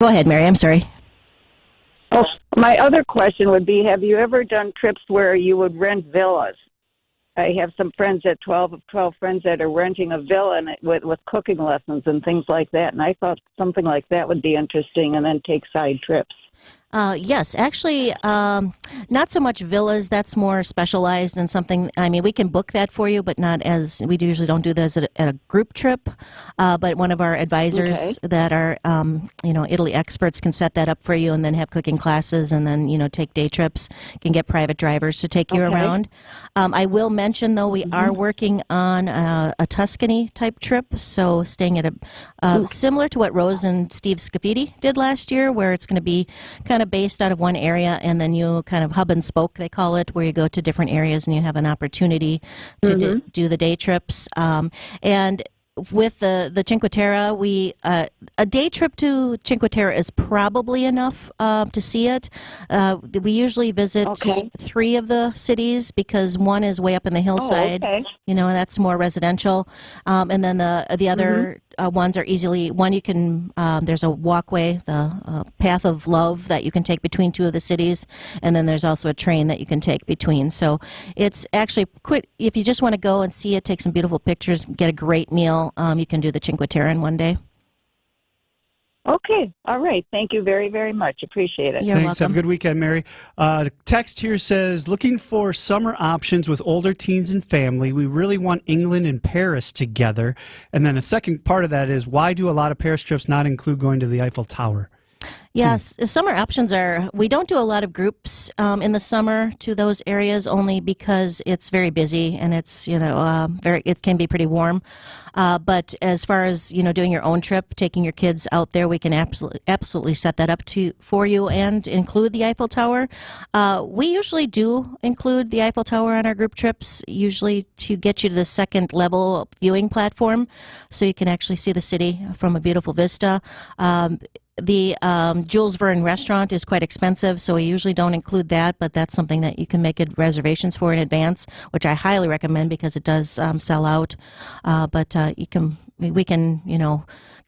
Go ahead, Mary. I'm sorry. Oh, my other question would be, have you ever done trips where you would rent villas? I have some friends at 12 friends that are renting a villa and with cooking lessons and things like that. And I thought something like that would be interesting, and then take side trips. Yes, actually, not so much villas. That's more specialized and something. I mean, we can book that for you, but not as we usually don't do this at a group trip. But one of our advisors that are, Italy experts can set that up for you, and then have cooking classes, and then take day trips. Can get private drivers to take you around. I will mention though, we are working on a Tuscany type trip, so staying at a similar to what Rose and Steve Scafidi did last year, where it's going to be kind of based out of one area, and then you kind of hub and spoke, they call it, where you go to different areas and you have an opportunity to do the day trips. And with the Cinque Terre, a day trip to Cinque Terre is probably enough to see it. We usually visit 3 of the cities, because one is way up in the hillside, and that's more residential. And then the other ones are easily, you can, there's a walkway, the Path of Love, that you can take between 2 of the cities, and then there's also a train that you can take between. So it's actually quick. If you just want to go and see it, take some beautiful pictures, get a great meal, you can do the Cinque Terre in one day. Okay. All right. Thank you very, very much. Appreciate it. You're Thanks. welcome. Have a good weekend, Mary. Text here says, looking for summer options with older teens and family. We really want England and Paris together. And then a second part of that is, why do a lot of Paris trips not include going to the Eiffel Tower? Yes, summer options we don't do a lot of groups in the summer to those areas, only because it's very busy and it's, it can be pretty warm. But as far as, doing your own trip, taking your kids out there, we can absolutely set that up for you and include the Eiffel Tower. We usually do include the Eiffel Tower on our group trips, usually to get you to the second level viewing platform, so you can actually see the city from a beautiful vista. The Jules Verne restaurant is quite expensive, so we usually don't include that, but that's something that you can make reservations for in advance, which I highly recommend, because it does sell out. But we can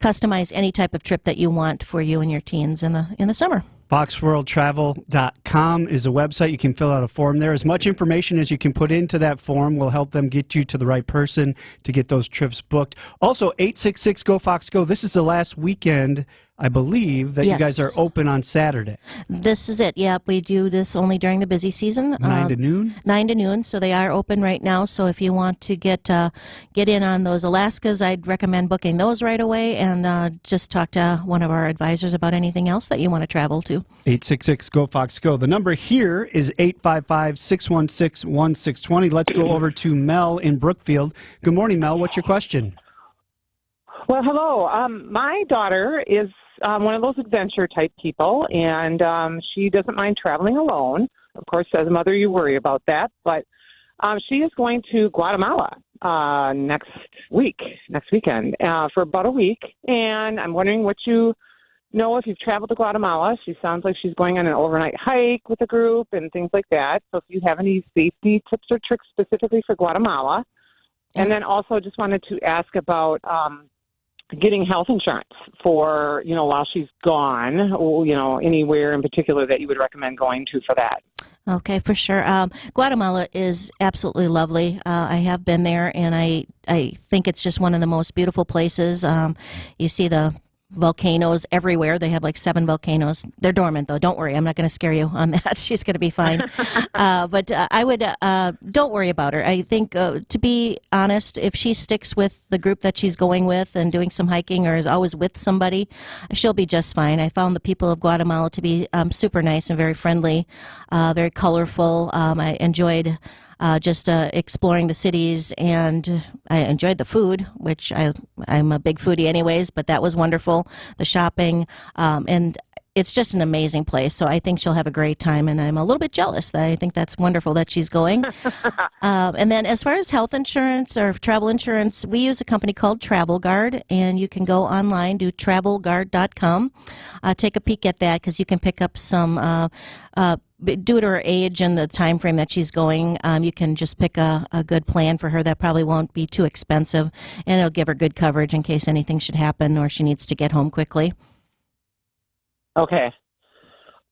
customize any type of trip that you want for you and your teens in the summer. Foxworldtravel.com is a website. You can fill out a form there. As much information as you can put into that form will help them get you to the right person to get those trips booked. Also, 866-GO-FOX-GO. This is the last weekend, I believe, that you guys are open on Saturday. This is it. Yep, we do this only during the busy season. 9 to noon? 9 to noon, so they are open right now. So if you want to get in on those Alaskas, I'd recommend booking those right away, and just talk to one of our advisors about anything else that you want to travel to. 866-GO-FOX-GO. The number here is 855-616-1620. Let's go over to Mel in Brookfield. Good morning, Mel. What's your question? Well, hello. My daughter is one of those adventure type people, and she doesn't mind traveling alone. Of course, as a mother, you worry about that, but she is going to Guatemala next weekend, for about a week, and I'm wondering what you know, if you've traveled to Guatemala. She sounds like she's going on an overnight hike with a group and things like that, so if you have any safety tips or tricks specifically for Guatemala. And then also just wanted to ask about getting health insurance for, while she's gone, or, anywhere in particular that you would recommend going to for that. Okay, for sure. Guatemala is absolutely lovely. I have been there, and I think it's just one of the most beautiful places. You see the volcanoes everywhere. They have like 7 volcanoes. They're dormant, though. Don't worry. I'm not going to scare you on that. She's going to be fine. But I would, don't worry about her. I think, to be honest, if she sticks with the group that she's going with and doing some hiking, or is always with somebody, she'll be just fine. I found the people of Guatemala to be super nice and very friendly, very colorful. I enjoyed just exploring the cities, and I enjoyed the food, which I'm a big foodie anyways, but that was wonderful. The shopping, and it's just an amazing place. So I think she'll have a great time, and I'm a little bit jealous. I think that's wonderful that she's going. And then as far as health insurance or travel insurance, we use a company called Travel Guard, and you can go online, do travelguard.com. Take a peek at that, because you can pick up some due to her age and the time frame that she's going, you can just pick a good plan for her that probably won't be too expensive, and it'll give her good coverage in case anything should happen or she needs to get home quickly. Okay.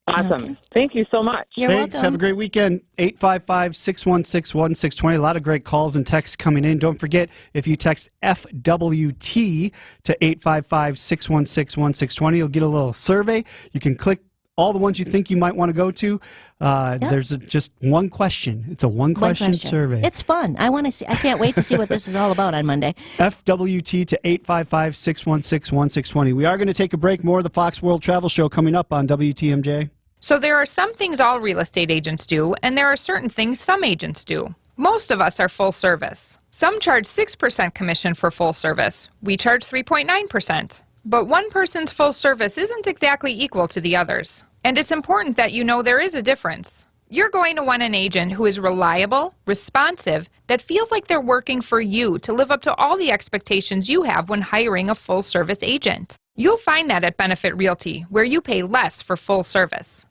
Awesome. Okay. Thank you so much. You're Thanks. welcome. Have a great weekend. 855-616-1620. A lot of great calls and texts coming in. Don't forget, if you text FWT to 855-616-1620, you'll get a little survey. You can click all the ones you think you might want to go to. There's just one question. It's a one-question survey. It's fun. I want to see. I can't wait to see what this is all about on Monday. FWT to 855-616-1620. We are going to take a break. More of the Fox World Travel Show coming up on WTMJ. So there are some things all real estate agents do, and there are certain things some agents do. Most of us are full service. Some charge 6% commission for full service. We charge 3.9%. But one person's full service isn't exactly equal to the others. And it's important that you know there is a difference. You're going to want an agent who is reliable, responsive, that feels like they're working for you to live up to all the expectations you have when hiring a full-service agent. You'll find that at Benefit Realty, where you pay less for full service.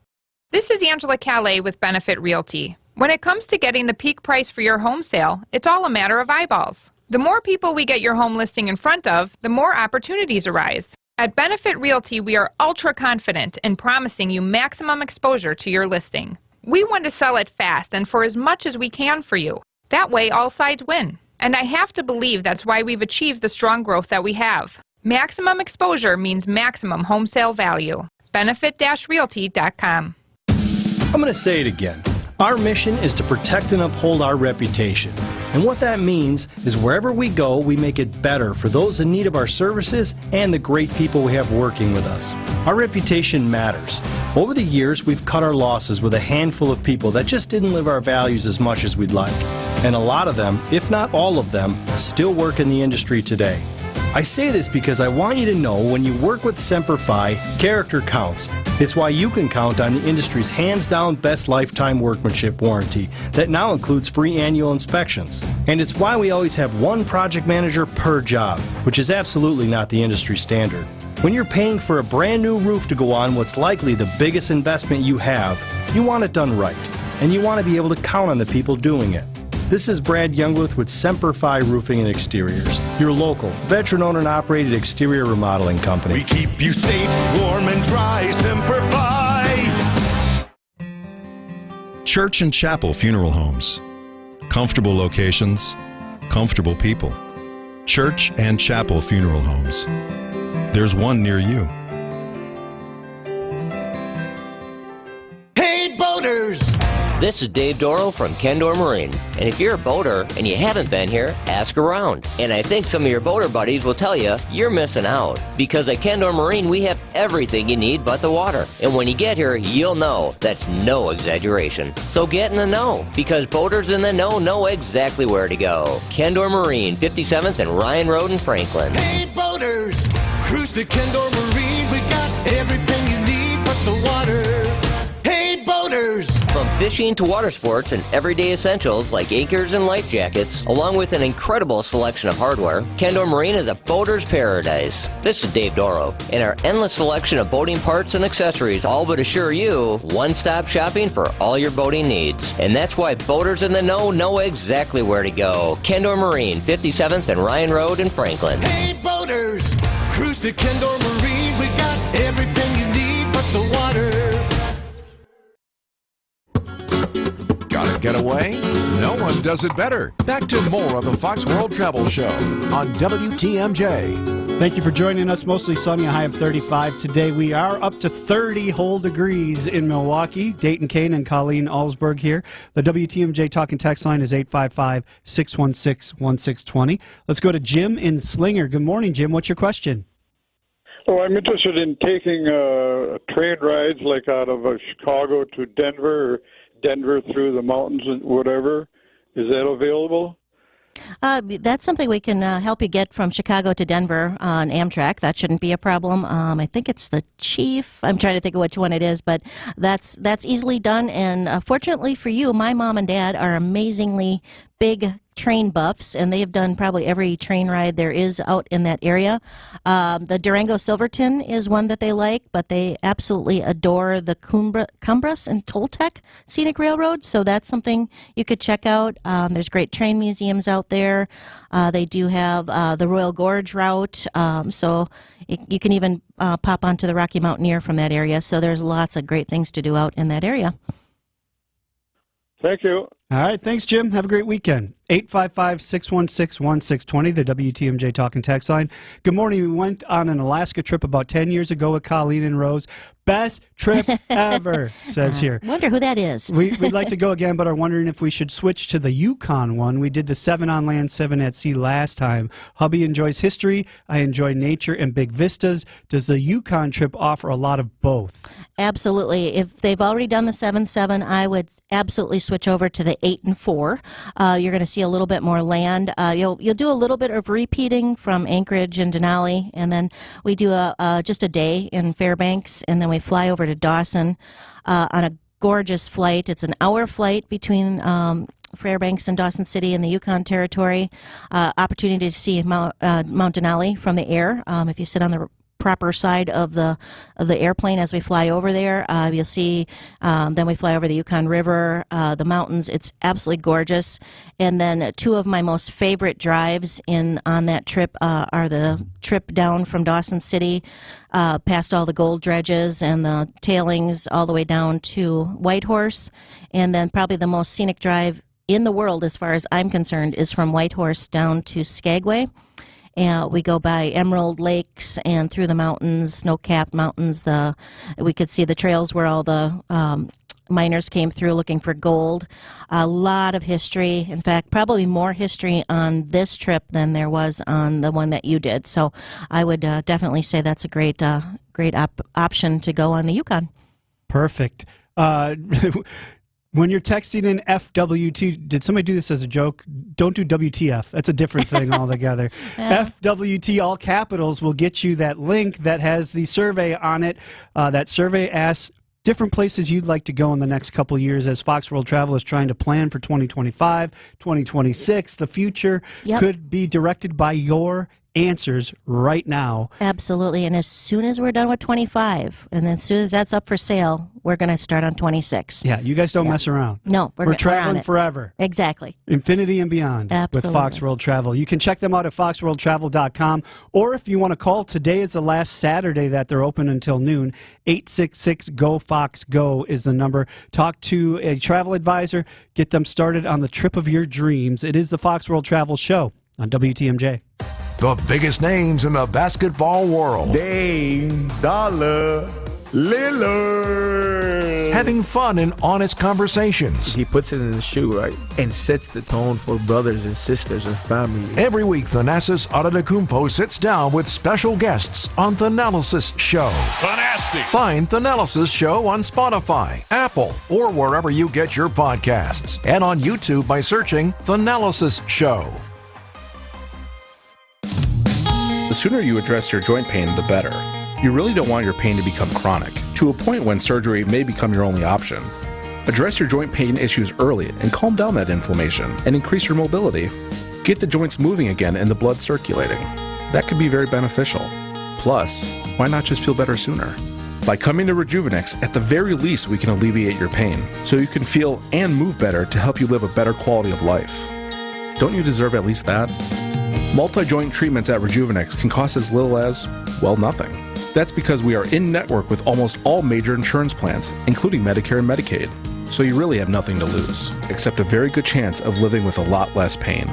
This is Angela Calais with Benefit Realty. When it comes to getting the peak price for your home sale, it's all a matter of eyeballs. The more people we get your home listing in front of, the more opportunities arise. At Benefit Realty, we are ultra confident in promising you maximum exposure to your listing. We want to sell it fast and for as much as we can for you. That way, all sides win. And I have to believe that's why we've achieved the strong growth that we have. Maximum exposure means maximum home sale value. Benefit-realty.com. I'm going to say it again. Our mission is to protect and uphold our reputation. And what that means is wherever we go, we make it better for those in need of our services and the great people we have working with us. Our reputation matters. Over the years, we've cut our losses with a handful of people that just didn't live our values as much as we'd like. And a lot of them, if not all of them, still work in the industry today. I say this because I want you to know when you work with Semper Fi, character counts. It's why you can count on the industry's hands-down best lifetime workmanship warranty that now includes free annual inspections. And it's why we always have one project manager per job, which is absolutely not the industry standard. When you're paying for a brand new roof to go on what's likely the biggest investment you have, you want it done right, and you want to be able to count on the people doing it. This is Brad Youngworth with Semper Fi Roofing and Exteriors, your local, veteran-owned and operated exterior remodeling company. We keep you safe, warm, and dry. Semper Fi. Church and chapel funeral homes. Comfortable locations, comfortable people. Church and chapel funeral homes. There's one near you. Hey, boaters! This is Dave Doro from Kendor Marine. And if you're a boater and you haven't been here, ask around. And I think some of your boater buddies will tell you you're missing out. Because at Kendor Marine, we have everything you need but the water. And when you get here, you'll know that's no exaggeration. So get in the know, because boaters in the know exactly where to go. Kendor Marine, 57th and Ryan Road in Franklin. Hey, boaters! Cruise to Kendor Marine. We got everything you need but the water. Hey, boaters! From fishing to water sports and everyday essentials like anchors and life jackets, along with an incredible selection of hardware, Kendor Marine is a boater's paradise. This is Dave Doro, and our endless selection of boating parts and accessories all but assure you one-stop shopping for all your boating needs. And that's why boaters in the know exactly where to go. Kendor Marine, 57th and Ryan Road in Franklin. Hey, boaters! Cruise to Kendor Marine. We got everything you need but the water. Got to get away? No one does it better. Back to more of the Fox World Travel Show on WTMJ. Thank you for joining us. Mostly sunny, a high of 35 today. We are up to 30 whole degrees in Milwaukee. Dayton Kane and Colleen Allsberg here. The WTMJ talk and text line is 855-616-1620. Let's go to Jim in Slinger. Good morning, Jim. What's your question? Oh, I'm interested in taking train rides like out of Chicago to Denver or Denver through the mountains and whatever. Is that available? That's something we can help you get from Chicago to Denver on Amtrak. That shouldn't be a problem. I think it's the Chief. I'm trying to think of which one it is, but that's easily done. And fortunately for you, my mom and dad are amazingly big train buffs, and they have done probably every train ride there is out in that area. The Durango Silverton is one that they like, but they absolutely adore the Cumbres and Toltec Scenic Railroad, so that's something you could check out. There's great train museums out there. They do have the Royal Gorge route, so you can even pop onto the Rocky Mountaineer from that area. So there's lots of great things to do out in that area. Thank you. All right. Thanks, Jim. Have a great weekend. 855-616-1620, the WTMJ Talk and Text line. Good morning. We went on an Alaska trip about 10 years ago with Colleen and Rose. Best trip ever, says here. Wonder who that is. We'd like to go again, but are wondering if we should switch to the Yukon one. We did the 7 on land, 7 at sea last time. Hubby enjoys history. I enjoy nature and big vistas. Does the Yukon trip offer a lot of both? Absolutely. If they've already done the 7-7, I would absolutely switch over to the 8 and 4. You're going to see a little bit more land. You'll do a little bit of repeating from Anchorage and Denali, and then we do just a day in Fairbanks, and then we fly over to Dawson on a gorgeous flight. It's an hour flight between Fairbanks and Dawson City in the Yukon Territory. Opportunity to see Mount Denali from the air. If you sit on the proper side of the airplane as we fly over there, you'll see. Then we fly over the Yukon River, the mountains. It's absolutely gorgeous. And then 2 of my most favorite drives on that trip are the trip down from Dawson City, past all the gold dredges and the tailings, all the way down to Whitehorse, and then probably the most scenic drive in the world, as far as I'm concerned, is from Whitehorse down to Skagway. And we go by emerald lakes and through the mountains, snow-capped mountains. We could see the trails where all the miners came through looking for gold. A lot of history. In fact, probably more history on this trip than there was on the one that you did. So I would definitely say that's a great option to go on the Yukon. Perfect. When you're texting in FWT, did somebody do this as a joke? Don't do WTF. That's a different thing altogether. FWT, all capitals, will get you that link that has the survey on it. That survey asks different places you'd like to go in the next couple of years as Fox World Travel is trying to plan for 2025, 2026. The future could be directed by your answers right now. Absolutely. And as soon as we're done with 25, and as soon as that's up for sale, we're going to start on 26. Yeah, you guys don't mess around. No, we're traveling forever. Exactly. Infinity and beyond. Absolutely. With Fox World Travel. You can check them out at foxworldtravel.com, or if you want to call, today is the last Saturday that they're open until noon. 866-GO-FOX-GO is the number. Talk to a travel advisor. Get them started on the trip of your dreams. It is the Fox World Travel Show on WTMJ. The biggest names in the basketball world. Dame Dollar Lillard. Having fun and honest conversations. He puts it in the shoe, right? And sets the tone for brothers and sisters and family. Every week, Thanasis Adetokounmpo sits down with special guests on Thanalysis Show. Fantastic. Find Thanalysis Show on Spotify, Apple, or wherever you get your podcasts. And on YouTube by searching Thanalysis Show. The sooner you address your joint pain, the better. You really don't want your pain to become chronic, to a point when surgery may become your only option. Address your joint pain issues early and calm down that inflammation and increase your mobility. Get the joints moving again and the blood circulating. That could be very beneficial. Plus, why not just feel better sooner? By coming to Rejuvenex, at the very least we can alleviate your pain, so you can feel and move better to help you live a better quality of life. Don't you deserve at least that? Multi-joint treatments at Rejuvenex can cost as little as, well, nothing. That's because we are in network with almost all major insurance plans, including Medicare and Medicaid. So you really have nothing to lose, except a very good chance of living with a lot less pain.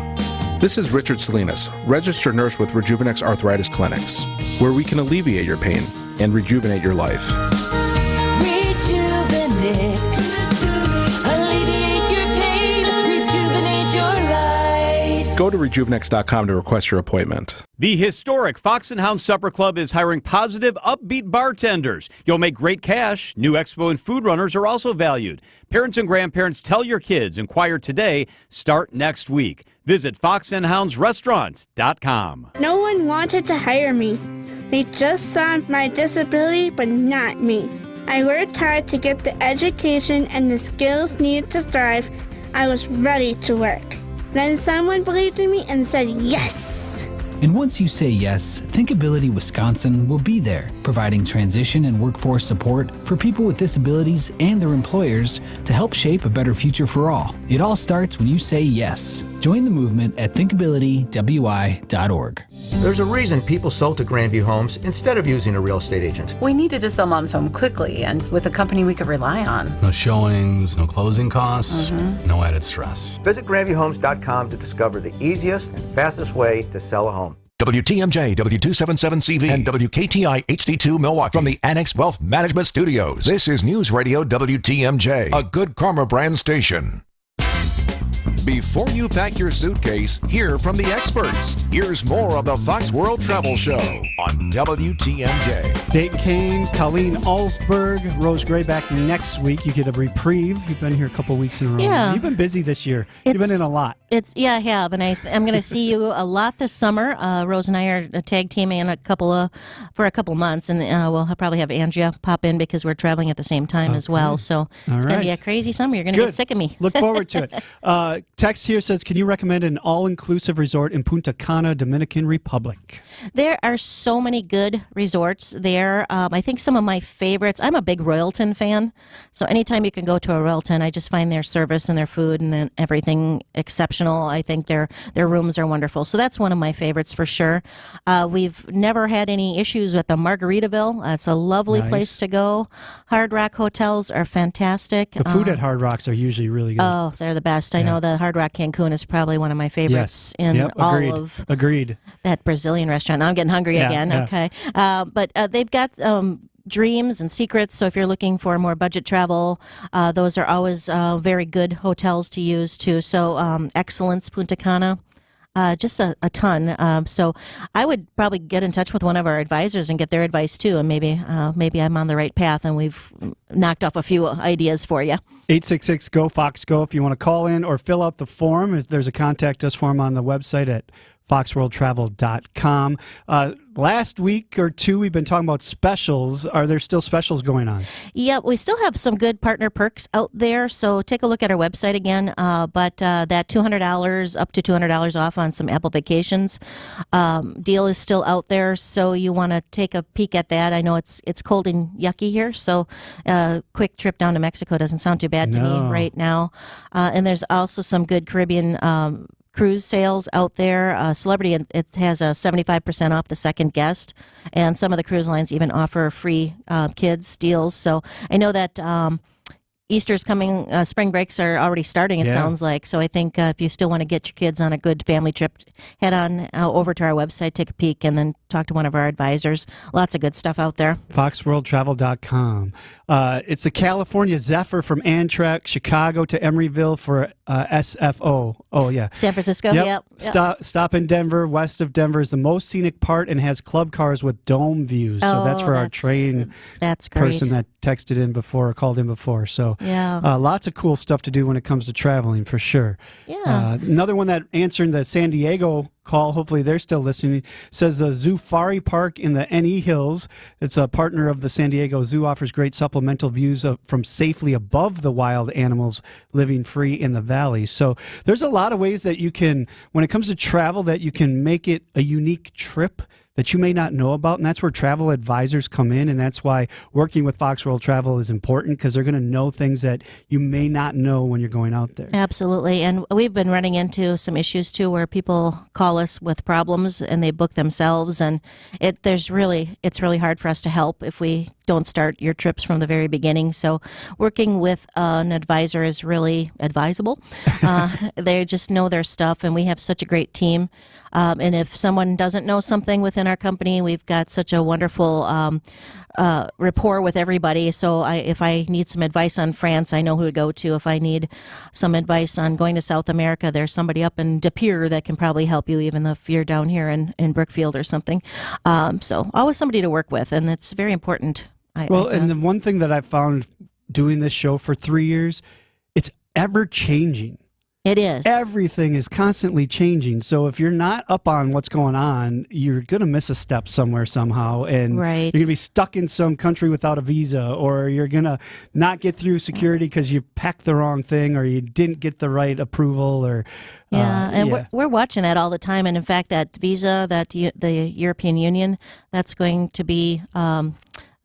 This is Richard Salinas, registered nurse with Rejuvenex Arthritis Clinics, where we can alleviate your pain and rejuvenate your life. Rejuvenex. Alleviate your pain, rejuvenate your life. Go to rejuvenex.com to request your appointment. The historic Fox & Hound Supper Club is hiring positive, upbeat bartenders. You'll make great cash. New expo and food runners are also valued. Parents and grandparents, tell your kids. Inquire today. Start next week. Visit foxandhoundsrestaurants.com. No one wanted to hire me. They just saw my disability, but not me. I worked hard to get the education and the skills needed to thrive. I was ready to work. Then someone believed in me and said yes. And once you say yes, Thinkability Wisconsin will be there, providing transition and workforce support for people with disabilities and their employers to help shape a better future for all. It all starts when you say yes. Join the movement at thinkabilitywi.org. There's a reason people sold to Grandview Homes instead of using a real estate agent. We needed to sell Mom's home quickly and with a company we could rely on. No showings, no closing costs, no added stress. Visit GrandviewHomes.com to discover the easiest and fastest way to sell a home. WTMJ, W277CV, and WKTI HD2 Milwaukee from the Annex Wealth Management Studios. This is News Radio WTMJ, a Good Karma brand station. Before you pack your suitcase, hear from the experts. Here's more of the Fox World Travel Show on WTMJ. Dayton Kane, Colleen Alsberg, Rose Gray back next week. You get a reprieve. You've been here a couple weeks in a row. Yeah. You've been busy this year. You've been in a lot. I have, and I'm going to see you a lot this summer. Rose and I are tag teaming for a couple months, and we'll probably have Andrea pop in because we're traveling at the same time as well. So it's going to be a crazy summer. You're going to get sick of me. Look forward to it. Text here says, can you recommend an all-inclusive resort in Punta Cana, Dominican Republic? There are so many good resorts there. I think some of my favorites, I'm a big Royalton fan, so anytime you can go to a Royalton, I just find their service and their food and then everything exceptional. I think their rooms are wonderful. So that's one of my favorites for sure. We've never had any issues with the Margaritaville. It's a lovely place to go. Hard Rock hotels are fantastic. The food at Hard Rocks are usually really good. Oh, they're the best. I know the Hard Rock Cancun is probably one of my favorites all of that Brazilian restaurant. Now I'm getting hungry again. Okay. But they've got Dreams and Secrets, so if you're looking for more budget travel, those are always very good hotels to use too. So Excellence Punta Cana, just a ton. So I would probably get in touch with one of our advisors and get their advice too, and maybe I'm on the right path and we've knocked off a few ideas for you. 866-GO-FOX-GO if you want to call in or fill out the form. There's a contact us form on the website at foxworldtravel.com. Last week or two, we've been talking about specials. Are there still specials going on? Yeah, we still have some good partner perks out there, so take a look at our website again. But that $200, up to $200 off on some Apple Vacations deal is still out there, so you want to take a peek at that. I know it's cold and yucky here, so a quick trip down to Mexico doesn't sound too bad to me right now. And there's also some good Caribbean cruise sales out there. Celebrity, it has a 75% off the second guest, and some of the cruise lines even offer free kids deals. So I know that Easter's coming, spring breaks are already starting, it sounds like. So I think if you still want to get your kids on a good family trip, head on over to our website, take a peek, and then talk to one of our advisors. Lots of good stuff out there. foxworldtravel.com. It's the California Zephyr from Amtrak, Chicago to Emeryville for SFO. Oh, yeah. San Francisco, yep. Stop in Denver. West of Denver is the most scenic part and has club cars with dome views. So that's for our train person that texted in before or called in before. So lots of cool stuff to do when it comes to traveling, for sure. Yeah. Another one that answered the San Diego call, hopefully they're still listening, says the Zoofari Park in the NE Hills. It's a partner of the San Diego Zoo, offers great supplemental views from safely above the wild animals living free in the valley. So there's a lot of ways that you can, when it comes to travel, that you can make it a unique trip that you may not know about, and that's where travel advisors come in, and that's why working with Fox World Travel is important, because they're going to know things that you may not know when you're going out there. Absolutely, and we've been running into some issues too where people call us with problems and they book themselves, and it's really hard for us to help if we don't start your trips from the very beginning. So working with an advisor is really advisable. They just know their stuff, and we have such a great team. And if someone doesn't know something within our company, we've got such a wonderful rapport with everybody. So if I need some advice on France, I know who to go to. If I need some advice on going to South America, there's somebody up in De Pere that can probably help you, even if you're down here in Brookfield or something. So always somebody to work with, and it's very important. And the one thing that I've found doing this show for 3 years, it's ever changing. It is. Everything is constantly changing. So if you're not up on what's going on, you're going to miss a step somewhere somehow. And Right. you're going to be stuck in some country without a visa, or you're going to not get through security because you packed the wrong thing or you didn't get the right approval. Or We're watching that all the time. And in fact, that visa, the European Union, that's going to be...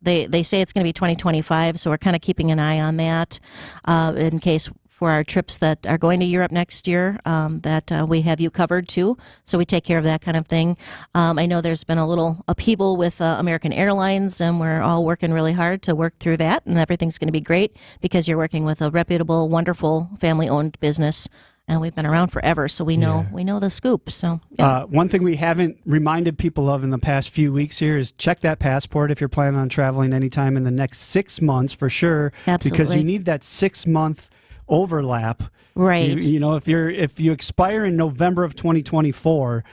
They say it's going to be 2025, so we're kind of keeping an eye on that in case for our trips that are going to Europe next year, that we have you covered too. So we take care of that kind of thing. I know there's been a little upheaval with American Airlines, and we're all working really hard to work through that, and everything's going to be great because you're working with a reputable, wonderful, family-owned business. And we've been around forever, so we know the scoop. So one thing we haven't reminded people of in the past few weeks here is check that passport if you're planning on traveling anytime in the next 6 months for sure. Absolutely. Because you need that 6-month overlap. Right. You know, if you expire in November of 2024.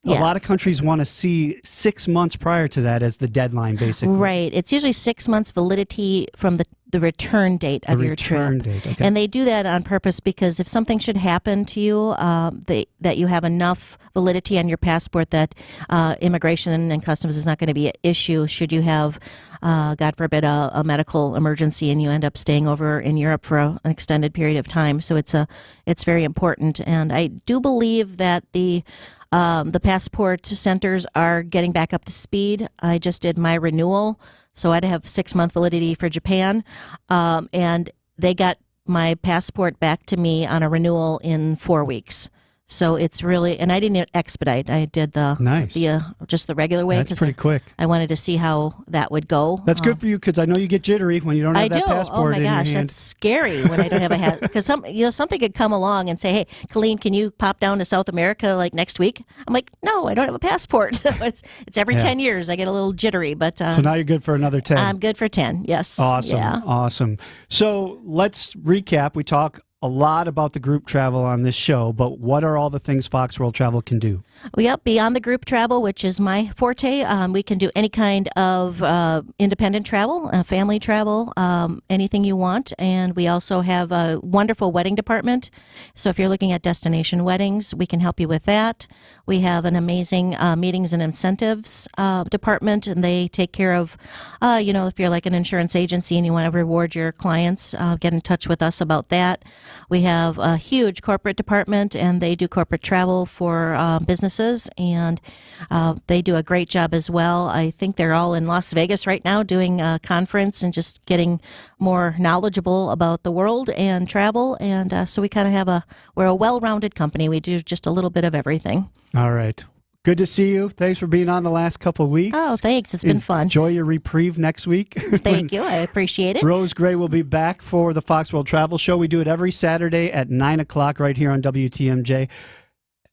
A lot of countries want to see 6 months prior to that as the deadline, basically. Right. It's usually 6 months validity from the return date of your trip. Date, okay. And they do that on purpose because if something should happen to you, that you have enough validity on your passport that immigration and customs is not going to be an issue should you have, God forbid, a medical emergency and you end up staying over in Europe for an extended period of time. So it's very important. And I do believe that the passport centers are getting back up to speed. I just did my renewal, so I'd have 6-month validity for Japan, and they got my passport back to me on a renewal in 4 weeks. So it's really, and I didn't expedite. I did just the regular way. That's pretty quick. I wanted to see how that would go. That's good for you because I know you get jittery when you don't have that passport in your hand. Oh my gosh, that's scary when I don't have a hat. Because something could come along and say, "Hey, Colleen, can you pop down to South America like next week?" I'm like, "No, I don't have a passport." So it's every 10 years I get a little jittery. But so now you're good for another 10. I'm good for 10. Yes. Awesome. Yeah. Awesome. So let's recap. We talk a lot about the group travel on this show, but what are all the things Fox World Travel can do? Well, beyond the group travel, which is my forte, we can do any kind of independent travel, family travel, anything you want. And we also have a wonderful wedding department. So if you're looking at destination weddings, we can help you with that. We have an amazing meetings and incentives department, and they take care of, if you're like an insurance agency and you want to reward your clients, get in touch with us about that. We have a huge corporate department, and they do corporate travel for businesses, and they do a great job as well. I think they're all in Las Vegas right now doing a conference and just getting more knowledgeable about the world and travel. And so we kind of we're a well-rounded company. We do just a little bit of everything. All right. Good to see you. Thanks for being on the last couple of weeks. Oh, thanks. It's been fun. Enjoy your reprieve next week. Thank you. I appreciate it. Rose Gray will be back for the Fox World Travel Show. We do it every Saturday at 9 o'clock right here on WTMJ.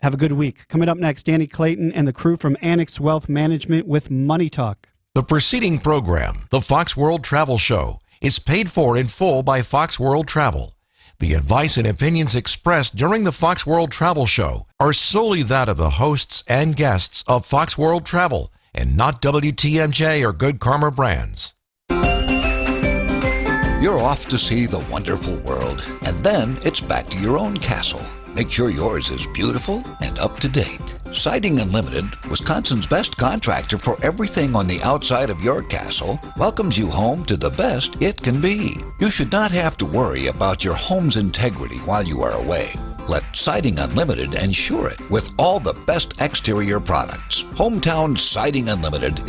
Have a good week. Coming up next, Danny Clayton and the crew from Annex Wealth Management with Money Talk. The preceding program, the Fox World Travel Show, is paid for in full by Fox World Travel. The advice and opinions expressed during the Fox World Travel Show are solely that of the hosts and guests of Fox World Travel and not WTMJ or Good Karma Brands. You're off to see the wonderful world, and then it's back to your own castle. Make sure yours is beautiful and up to date. Siding Unlimited, Wisconsin's best contractor for everything on the outside of your castle, welcomes you home to the best it can be. You should not have to worry about your home's integrity while you are away. Let Siding Unlimited ensure it with all the best exterior products. Hometown Siding Unlimited